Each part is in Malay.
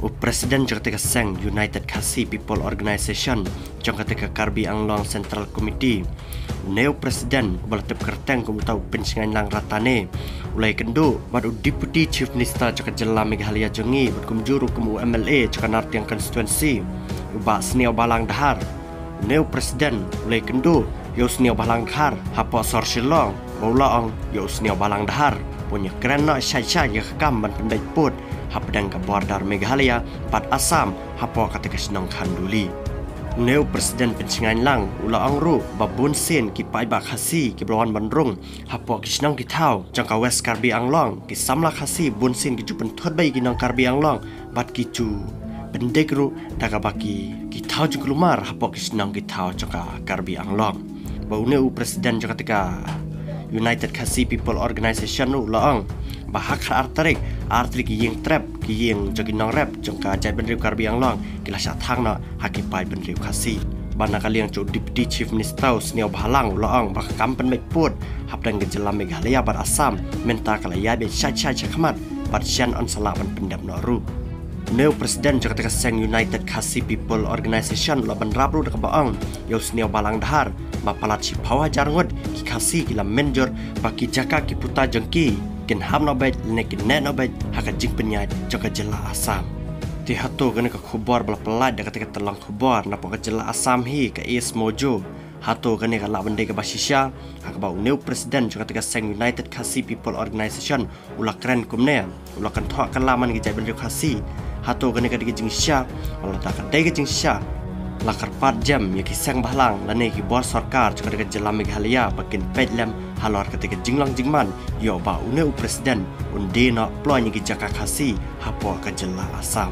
Presiden ketika Seng United Khasi People Organization ketika Karbi Anglong Central Committee Neo Presiden belatip kerteng kumutau pensingan lang ratane ulai kendo badu Deputy Chief Minister cakap jela Meghalaya jongi berkumjuru kemu MLA cakap nartiang konstituensi ubah seniau balang dahar Neo Presiden ulai kendo yo seniau balang dahar hapa sor shilong baulaong yo seniau balang dahar punya kerana syai-syai yang kam ban pendai put hapdang ke bordar Meghalaya pat Assam hapo ketika senang khanduli Neo Presiden pencingan lang ula angru babun sen ki pai ba khasi ki blawan bandrung hapo ki senang ki thau jangka West Karbi Anglong ki samla khasi bun sen ki jupen thot bai ki nang Karbi Anglong bat ki chu pendekru daga baki ki thau ju kelumar hapo ki senang ki thau jangka Karbi Anglong bau Neo Presiden ketika United Khasi People Organization laang bahak artrik yang trap ki yang jogi nang rap jangka jai benriu Karbi Anglong kila sya thang na haki pai benriu khasi bana kali yang cu Deputy Chief Minister seniau bahalang laang bak kampen baik put hapdang gejela Meghalaya bar Assam menta kala ya be syai chakmat bar syan on sala ban pendam noru Neo Presiden ketika Seng United Khasi People Organization laban rabru dekat baang yo seniau balang dahar bapalat si pawa jarngot ki khasi kila menjor baki jaka ki puta jengki ken ham no bait nekin net no bait haka jing penyai jaka jela Assam ti hato gane ka khubar bala pelat ketika telang khubar napa ka jela Assam hi ka is mojo hato gane ka la bende ka basisya haka bau Neo Presiden ketika Seng United Khasi People Organization ula keren kumne ula kan thok kan laman ki jai bende khasi hato gane ka digi jing sya wala ta ka dai ka jing sya lakar 4 jam ya kisang bahlang lane ki bor sarkar ketika jela Meghalaya bakin pedlam halor ketika jinglang jingman yo ba Neo Presiden undi na ploy ki jaka khasi hapo ka jela Assam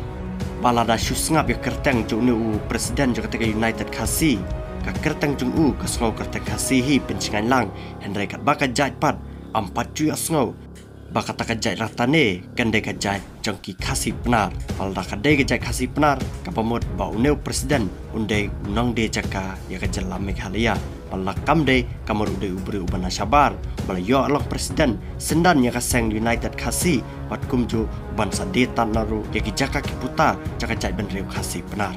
balada syusngap ya kerteng cu Neo Presiden ketika United Khasi ka kerteng jung ka sngau kerteng khasi hi pencingan lang hendrai kat baka jait pat 4 cu sngau baka taka jai ratane kande ka jai jangki khasi penar palda ka de jai khasi penar ka pamut bau Neo Presiden unde nang de jaka ya ka jela Meghalaya pala kam de kamur ude ubri ubana sabar bala yo alok Presiden sendan ya ka Seng United Khasi pat kumju ban sa de tan naru ya ki jaka ki puta jaka jai benreu khasi penar